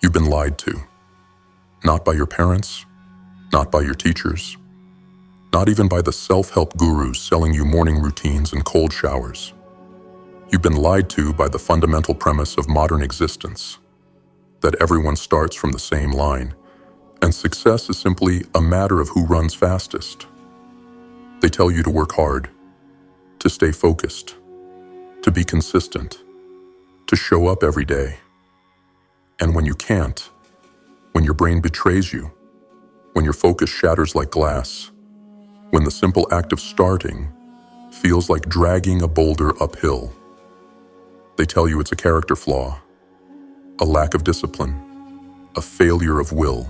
You've been lied to. Not by your parents, not by your teachers, not even by the self-help gurus selling you morning routines and cold showers. You've been lied to by the fundamental premise of modern existence, that everyone starts from the same line, and success is simply a matter of who runs fastest. They tell you to work hard, to stay focused, to be consistent, to show up every day. And when you can't, when your brain betrays you, when your focus shatters like glass, when the simple act of starting feels like dragging a boulder uphill, they tell you it's a character flaw, a lack of discipline, a failure of will,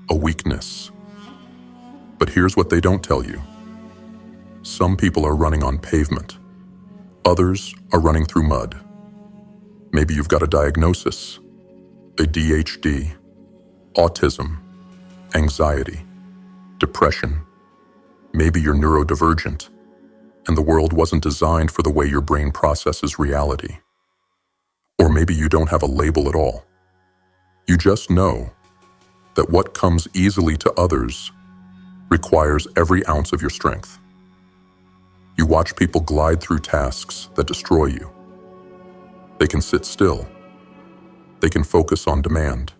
a weakness. But here's what they don't tell you. Some people are running on pavement. Others are running through mud. Maybe you've got a diagnosis, ADHD, autism, anxiety, depression. Maybe you're neurodivergent, and the world wasn't designed for the way your brain processes reality. Or maybe you don't have a label at all. You just know that what comes easily to others requires every ounce of your strength. You watch people glide through tasks that destroy you. They can sit still. They can focus on demand.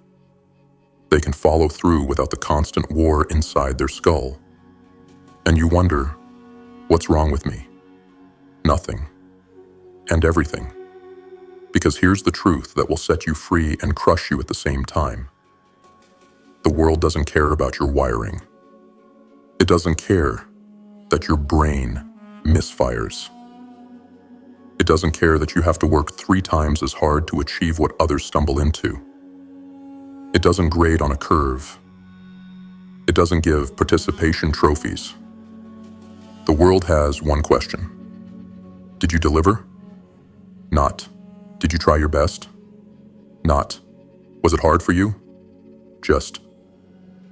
They can follow through without the constant war inside their skull. And you wonder, what's wrong with me? Nothing. And everything. Because here's the truth that will set you free and crush you at the same time. The world doesn't care about your wiring. It doesn't care that your brain misfires. It doesn't care that you have to work 3 times as hard to achieve what others stumble into. It doesn't grade on a curve. It doesn't give participation trophies. The world has one question. Did you deliver? Not. Did you try your best? Not. Was it hard for you? Just.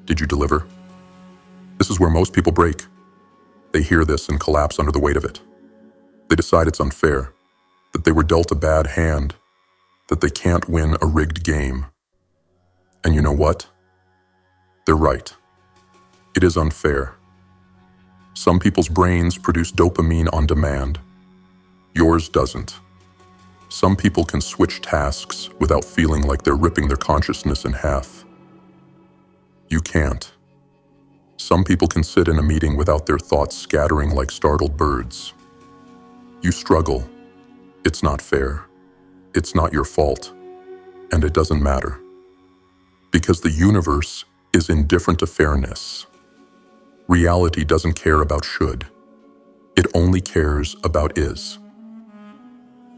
Did you deliver? This is where most people break. They hear this and collapse under the weight of it. They decide it's unfair, that they were dealt a bad hand, that they can't win a rigged game. And you know what? They're right. It is unfair. Some people's brains produce dopamine on demand. Yours doesn't. Some people can switch tasks without feeling like they're ripping their consciousness in half. You can't. Some people can sit in a meeting without their thoughts scattering like startled birds. You struggle. It's not fair. It's not your fault. And it doesn't matter. Because the universe is indifferent to fairness. Reality doesn't care about should. It only cares about is.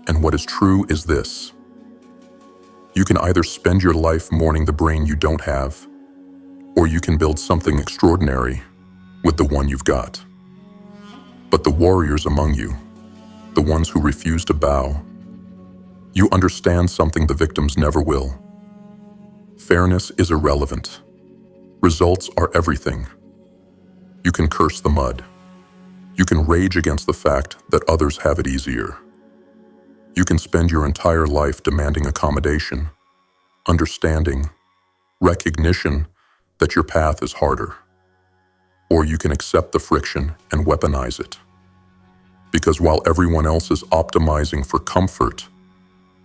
And what is true is this. You can either spend your life mourning the brain you don't have, or you can build something extraordinary with the one you've got. But the warriors among you, the ones who refuse to bow, you understand something the victims never will. Fairness is irrelevant. Results are everything. You can curse the mud. You can rage against the fact that others have it easier. You can spend your entire life demanding accommodation, understanding, recognition that your path is harder. Or you can accept the friction and weaponize it. Because while everyone else is optimizing for comfort,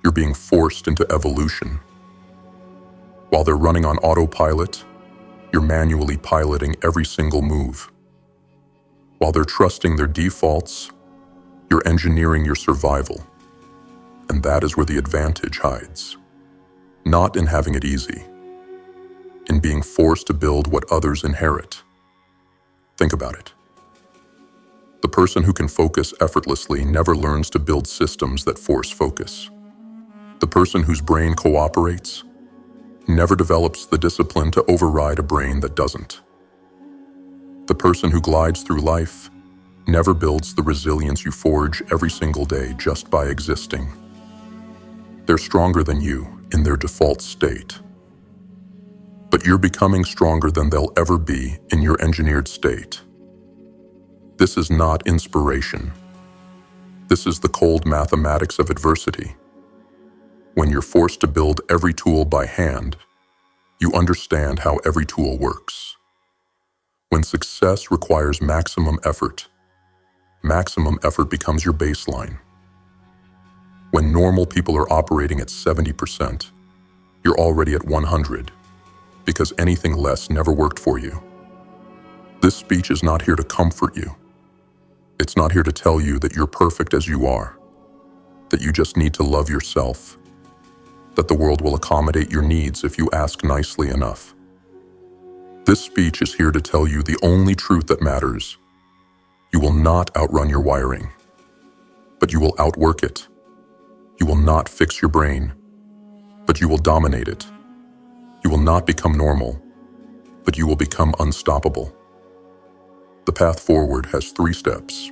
you're being forced into evolution. While they're running on autopilot, you're manually piloting every single move. While they're trusting their defaults, you're engineering your survival. And that is where the advantage hides. Not in having it easy, in being forced to build what others inherit. Think about it. The person who can focus effortlessly never learns to build systems that force focus. The person whose brain cooperates never develops the discipline to override a brain that doesn't. The person who glides through life never builds the resilience you forge every single day just by existing. They're stronger than you in their default state. But you're becoming stronger than they'll ever be in your engineered state. This is not inspiration. This is the cold mathematics of adversity. When you're forced to build every tool by hand, You understand how every tool works. When success requires maximum effort becomes your baseline. When normal people are operating at 70%, you're already at 100, because anything less never worked for you. This speech is not here to comfort you. It's not here to tell you that you're perfect as you are, that you just need to love yourself, that the world will accommodate your needs if you ask nicely enough. This speech is here to tell you the only truth that matters. You will not outrun your wiring, but you will outwork it. You will not fix your brain, but you will dominate it. You will not become normal, but you will become unstoppable. The path forward has 3 steps.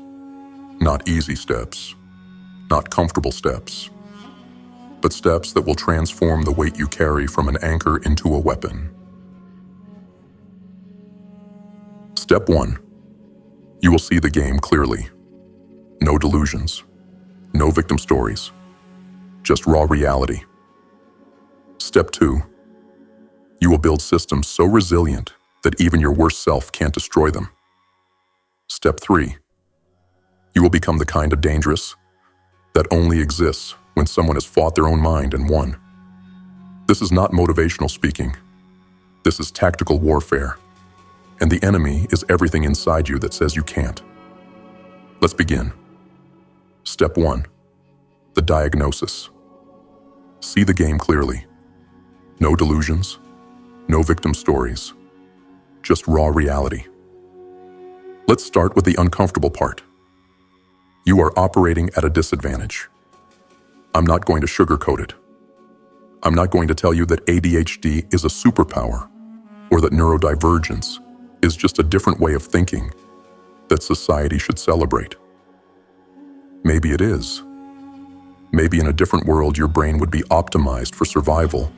Not easy steps, not comfortable steps, but steps that will transform the weight you carry from an anchor into a weapon. Step 1. You will see the game clearly. No delusions, no victim stories, just raw reality. Step 2. You will build systems so resilient that even your worst self can't destroy them. Step 3. You will become the kind of dangerous that only exists when someone has fought their own mind and won. This is not motivational speaking. This is tactical warfare. And the enemy is everything inside you that says you can't. Let's begin. Step 1. The diagnosis. See the game clearly. No delusions, no victim stories, just raw reality. Let's start with the uncomfortable part. You are operating at a disadvantage. I'm not going to sugarcoat it. I'm not going to tell you that ADHD is a superpower, or that neurodivergence is just a different way of thinking that society should celebrate. Maybe it is. Maybe in a different world your brain would be optimized for survival.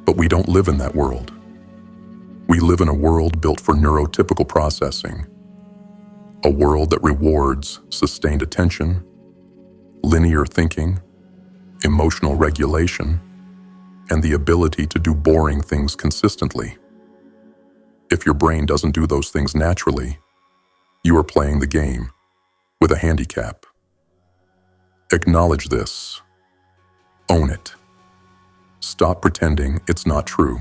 But we don't live in that world. We live in a world built for neurotypical processing, a world that rewards sustained attention, linear thinking, emotional regulation, and the ability to do boring things consistently. If your brain doesn't do those things naturally, you are playing the game with a handicap. Acknowledge this. Own it. Stop pretending it's not true.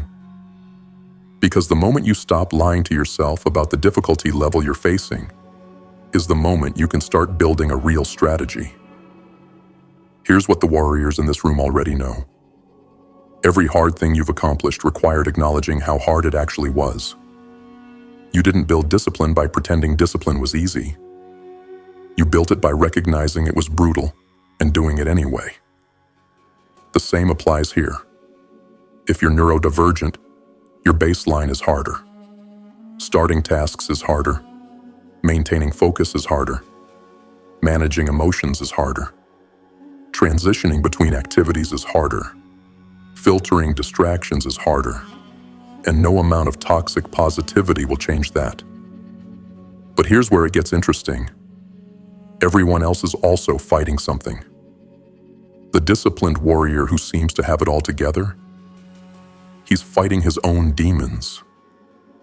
Because the moment you stop lying to yourself about the difficulty level you're facing is the moment you can start building a real strategy. Here's what the warriors in this room already know. Every hard thing you've accomplished required acknowledging how hard it actually was. You didn't build discipline by pretending discipline was easy. You built it by recognizing it was brutal and doing it anyway. The same applies here. If you're neurodivergent, your baseline is harder. Starting tasks is harder. Maintaining focus is harder. Managing emotions is harder. Transitioning between activities is harder. Filtering distractions is harder. And no amount of toxic positivity will change that. But here's where it gets interesting. Everyone else is also fighting something. The disciplined warrior who seems to have it all together, he's fighting his own demons.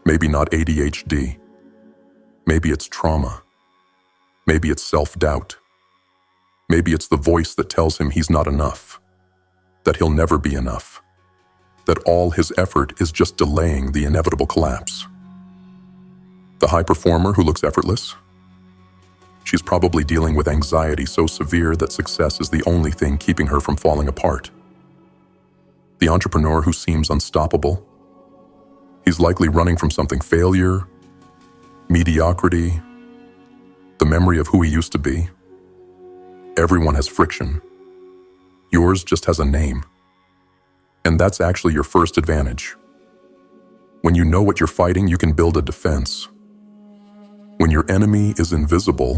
Maybe not ADHD. Maybe it's trauma. Maybe it's self-doubt. Maybe it's the voice that tells him he's not enough, that he'll never be enough, that all his effort is just delaying the inevitable collapse. The high performer who looks effortless? She's probably dealing with anxiety so severe that success is the only thing keeping her from falling apart. The entrepreneur who seems unstoppable? He's likely running from something: failure, mediocrity, the memory of who he used to be. Everyone has friction. Yours just has a name. And that's actually your first advantage. When you know what you're fighting, you can build a defense. When your enemy is invisible,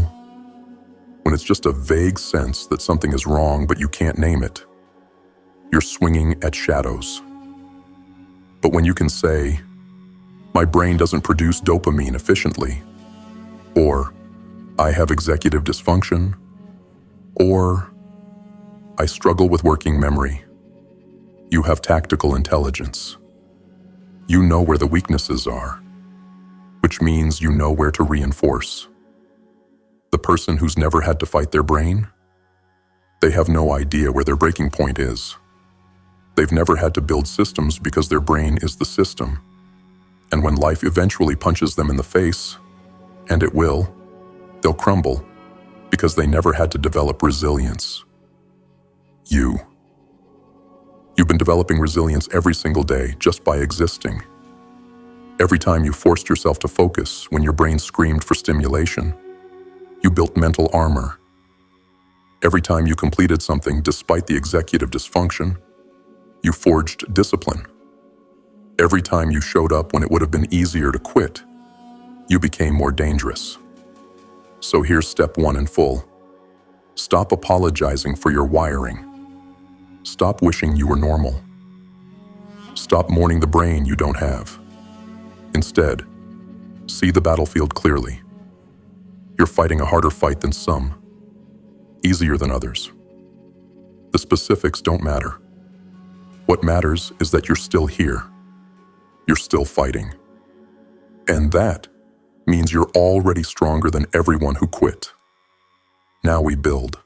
when it's just a vague sense that something is wrong but you can't name it, you're swinging at shadows. But when you can say, "My brain doesn't produce dopamine efficiently," or "I have executive dysfunction," or "I struggle with working memory," you have tactical intelligence. You know where the weaknesses are, which means you know where to reinforce. The person who's never had to fight their brain, they have no idea where their breaking point is. They've never had to build systems because their brain is the system. And when life eventually punches them in the face, and it will, they'll crumble because they never had to develop resilience. You've been developing resilience every single day just by existing. Every time you forced yourself to focus when your brain screamed for stimulation, you built mental armor. Every time you completed something despite the executive dysfunction, you forged discipline. Every time you showed up when it would have been easier to quit, you became more dangerous. So here's step 1 in full. Stop apologizing for your wiring. Stop wishing you were normal. Stop mourning the brain you don't have. Instead, see the battlefield clearly. You're fighting a harder fight than some, easier than others. The specifics don't matter. What matters is that you're still here. You're still fighting. And that means you're already stronger than everyone who quit. Now we build.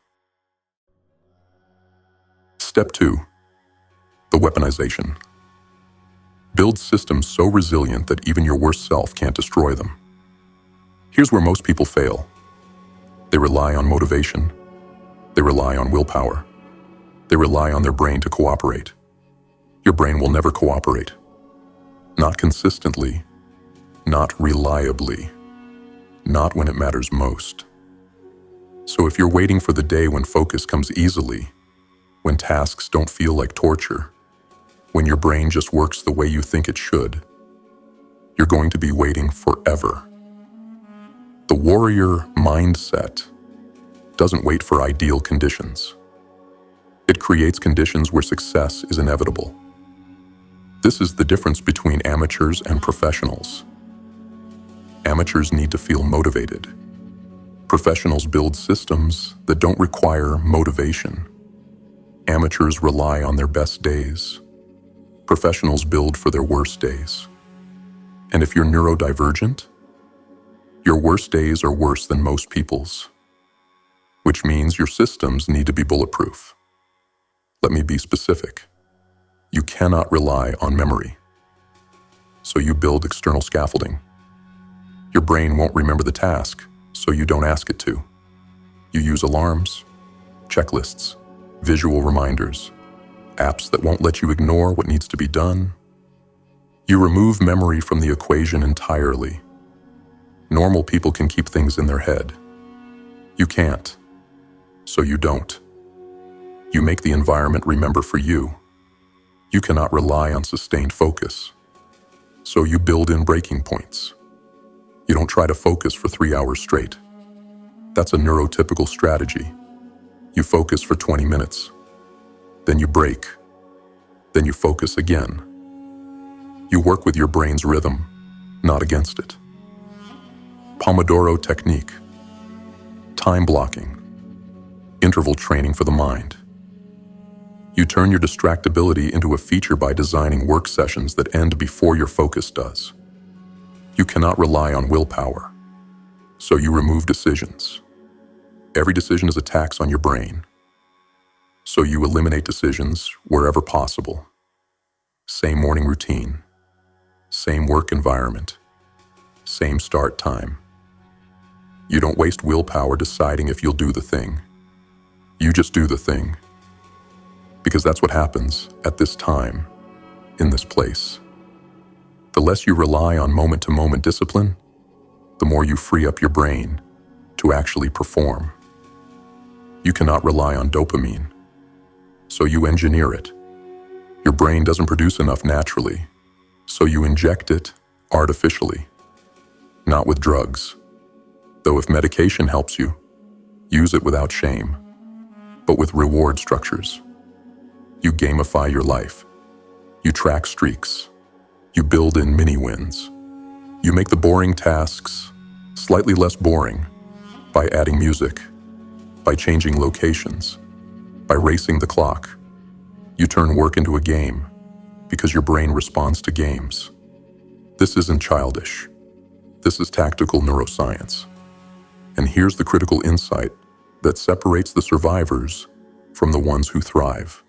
Step 2. The weaponization. Build systems so resilient that even your worst self can't destroy them. Here's where most people fail. They rely on motivation. They rely on willpower. They rely on their brain to cooperate. Your brain will never cooperate. Not consistently. Not reliably. Not when it matters most. So if you're waiting for the day when focus comes easily, when tasks don't feel like torture, when your brain just works the way you think it should, you're going to be waiting forever. The warrior mindset doesn't wait for ideal conditions. It creates conditions where success is inevitable. This is the difference between amateurs and professionals. Amateurs need to feel motivated. Professionals build systems that don't require motivation. Amateurs rely on their best days. Professionals build for their worst days. And if you're neurodivergent, your worst days are worse than most people's, which means your systems need to be bulletproof. Let me be specific. You cannot rely on memory. So you build external scaffolding. Your brain won't remember the task, so you don't ask it to. You use alarms, checklists, visual reminders, apps that won't let you ignore what needs to be done. You remove memory from the equation entirely. Normal people can keep things in their head. You can't, so you don't. You make the environment remember for you. You cannot rely on sustained focus, so you build in breaking points. You don't try to focus for 3 hours straight. That's a neurotypical strategy. You focus for 20 minutes. Then you break. Then you focus again. You work with your brain's rhythm, not against it. Pomodoro technique. Time blocking. Interval training for the mind. You turn your distractibility into a feature by designing work sessions that end before your focus does. You cannot rely on willpower, so you remove decisions. Every decision is a tax on your brain, so you eliminate decisions wherever possible. Same morning routine, same work environment, same start time. You don't waste willpower deciding if you'll do the thing. You just do the thing. Because that's what happens at this time, in this place. The less you rely on moment-to-moment discipline, the more you free up your brain to actually perform. You cannot rely on dopamine, so you engineer it. Your brain doesn't produce enough naturally, so you inject it artificially. Not with drugs, though if medication helps you, use it without shame, but with reward structures. You gamify your life. You track streaks. You build in mini-wins. You make the boring tasks slightly less boring by adding music, by changing locations, by racing the clock. You turn work into a game because your brain responds to games. This isn't childish. This is tactical neuroscience. And here's the critical insight that separates the survivors from the ones who thrive.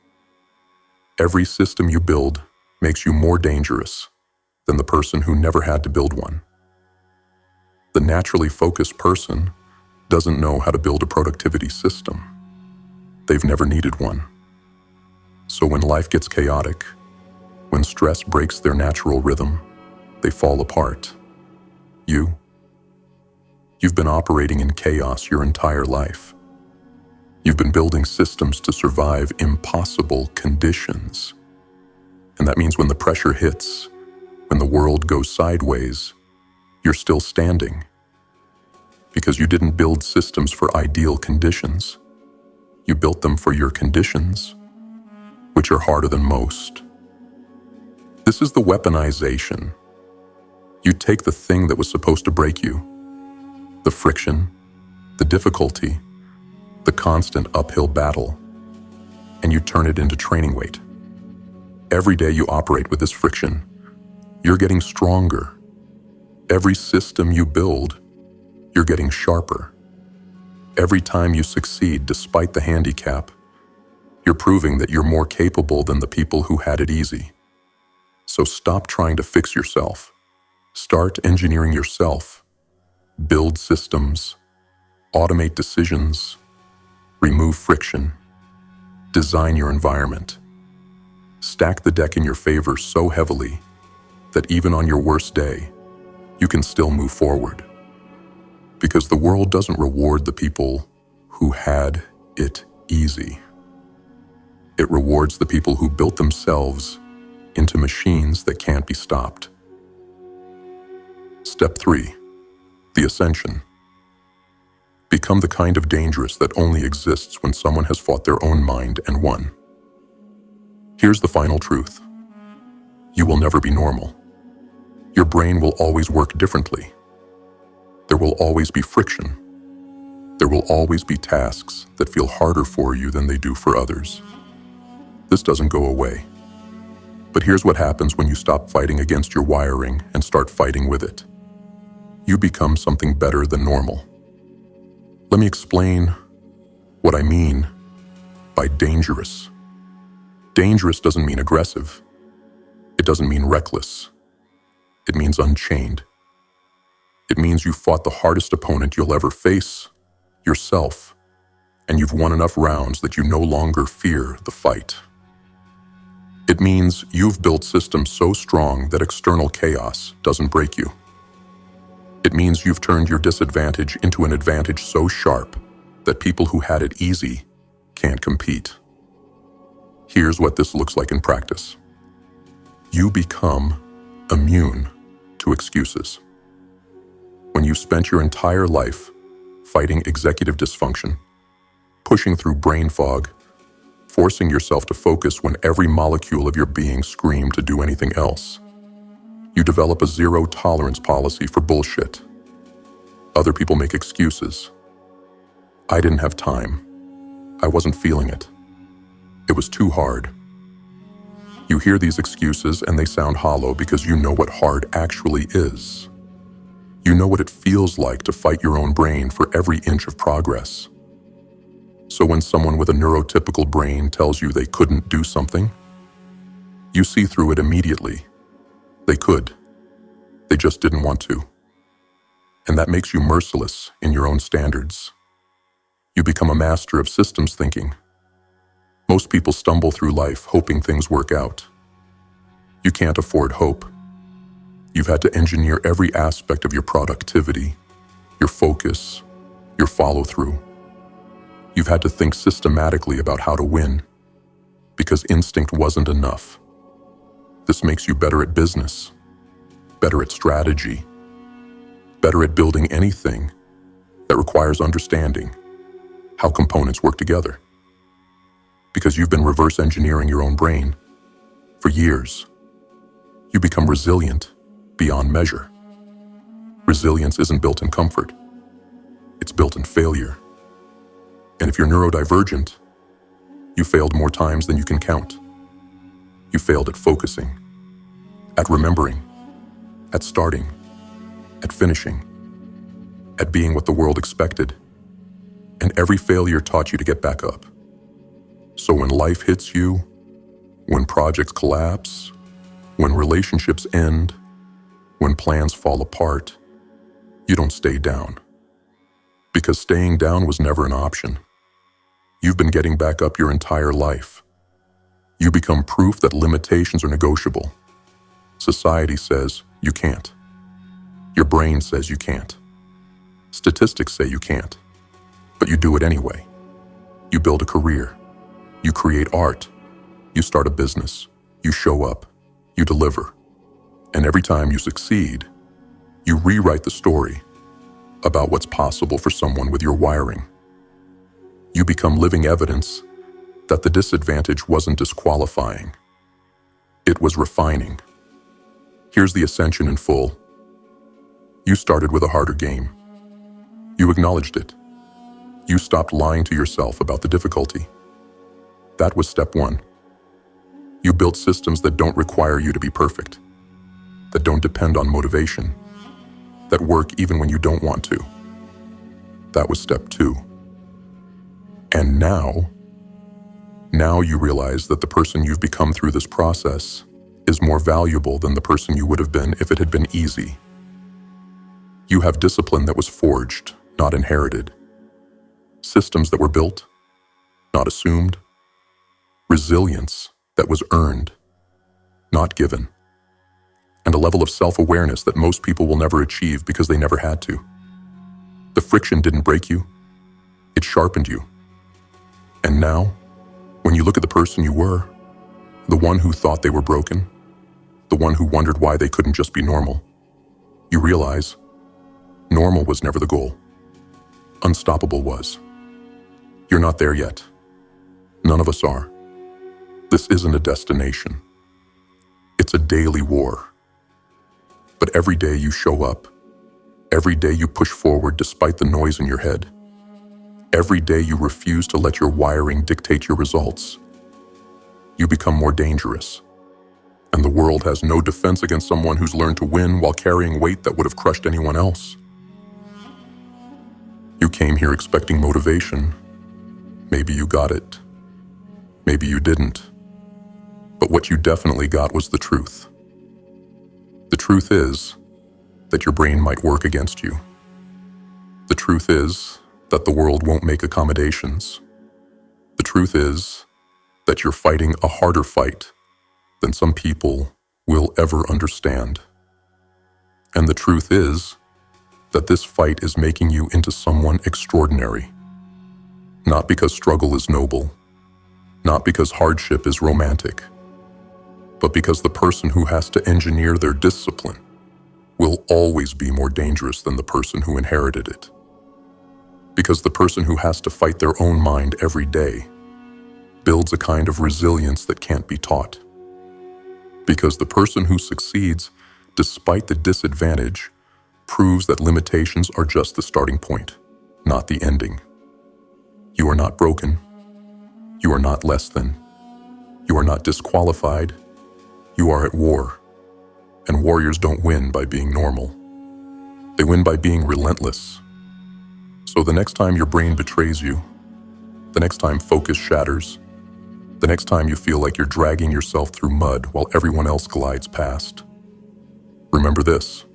Every system you build makes you more dangerous than the person who never had to build one. The naturally focused person doesn't know how to build a productivity system. They've never needed one. So when life gets chaotic, when stress breaks their natural rhythm, they fall apart. You've been operating in chaos your entire life. You've been building systems to survive impossible conditions. And that means when the pressure hits, when the world goes sideways, you're still standing. Because you didn't build systems for ideal conditions. You built them for your conditions, which are harder than most. This is the weaponization. You take the thing that was supposed to break you, the friction, the difficulty, the constant uphill battle, and you turn it into training weight. Every day you operate with this friction, you're getting stronger. Every system you build, you're getting sharper. Every time you succeed despite the handicap, you're proving that you're more capable than the people who had it easy. So stop trying to fix yourself. Start engineering yourself. Build systems. Automate decisions. Remove friction. Design your environment. Stack the deck in your favor so heavily that even on your worst day, you can still move forward. Because the world doesn't reward the people who had it easy. It rewards the people who built themselves into machines that can't be stopped. Step 3. The ascension. Become the kind of dangerous that only exists when someone has fought their own mind and won. Here's the final truth. You will never be normal. Your brain will always work differently. There will always be friction. There will always be tasks that feel harder for you than they do for others. This doesn't go away. But here's what happens when you stop fighting against your wiring and start fighting with it. You become something better than normal. Let me explain what I mean by dangerous. Dangerous doesn't mean aggressive. It doesn't mean reckless. It means unchained. It means you fought the hardest opponent you'll ever face, yourself, and you've won enough rounds that you no longer fear the fight. It means you've built systems so strong that external chaos doesn't break you. It means you've turned your disadvantage into an advantage so sharp that people who had it easy can't compete. Here's what this looks like in practice. You become immune to excuses. When you've spent your entire life fighting executive dysfunction, pushing through brain fog, forcing yourself to focus when every molecule of your being screamed to do anything else, you develop a zero-tolerance policy for bullshit. Other people make excuses. I didn't have time. I wasn't feeling it. It was too hard. You hear these excuses and they sound hollow because you know what hard actually is. You know what it feels like to fight your own brain for every inch of progress. So when someone with a neurotypical brain tells you they couldn't do something, you see through it immediately. They could. They just didn't want to. And that makes you merciless in your own standards. You become a master of systems thinking. Most people stumble through life hoping things work out. You can't afford hope. You've had to engineer every aspect of your productivity, your focus, your follow-through. You've had to think systematically about how to win, because instinct wasn't enough. This makes you better at business, better at strategy, better at building anything that requires understanding how components work together. Because you've been reverse engineering your own brain for years. You become resilient beyond measure. Resilience isn't built in comfort. It's built in failure. And if you're neurodivergent, you failed more times than you can count. You failed at focusing, at remembering, at starting, at finishing, at being what the world expected. And every failure taught you to get back up. So when life hits you, when projects collapse, when relationships end, when plans fall apart, you don't stay down. Because staying down was never an option. You've been getting back up your entire life. You become proof that limitations are negotiable. Society says you can't. Your brain says you can't. Statistics say you can't. But you do it anyway. You build a career. You create art. You start a business. You show up. You deliver. And every time you succeed, you rewrite the story about what's possible for someone with your wiring. You become living evidence that the disadvantage wasn't disqualifying. It was refining. Here's the ascension in full. You started with a harder game. You acknowledged it. You stopped lying to yourself about the difficulty. That was step one. You built systems that don't require you to be perfect, that don't depend on motivation, that work even when you don't want to. That was step two. And now you realize that the person you've become through this process is more valuable than the person you would have been if it had been easy. You have discipline that was forged, not inherited. Systems that were built, not assumed. Resilience that was earned, not given. And a level of self-awareness that most people will never achieve because they never had to. The friction didn't break you, it sharpened you. And now, when you look at the person you were, the one who thought they were broken, the one who wondered why they couldn't just be normal, you realize normal was never the goal. Unstoppable was. You're not there yet. None of us are. This isn't a destination. It's a daily war. But every day you show up, every day you push forward despite the noise in your head, every day you refuse to let your wiring dictate your results, you become more dangerous. And the world has no defense against someone who's learned to win while carrying weight that would have crushed anyone else. You came here expecting motivation. Maybe you got it. Maybe you didn't. But what you definitely got was the truth. The truth is that your brain might work against you. The truth is that the world won't make accommodations. The truth is that you're fighting a harder fight than some people will ever understand. And the truth is that this fight is making you into someone extraordinary. Not because struggle is noble, not because hardship is romantic, but because the person who has to engineer their discipline will always be more dangerous than the person who inherited it. Because the person who has to fight their own mind every day builds a kind of resilience that can't be taught. Because the person who succeeds despite the disadvantage proves that limitations are just the starting point, not the ending. You are not broken. You are not less than. You are not disqualified. You are at war. And warriors don't win by being normal. They win by being relentless. So the next time your brain betrays you, the next time focus shatters, the next time you feel like you're dragging yourself through mud while everyone else glides past, remember this: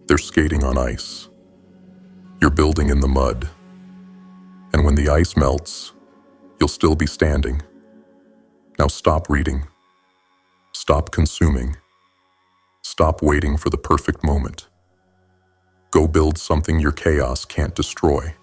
they're skating on ice. You're building in the mud. And when the ice melts, you'll still be standing. Now stop reading. Stop consuming. Stop waiting for the perfect moment. Go build something your chaos can't destroy.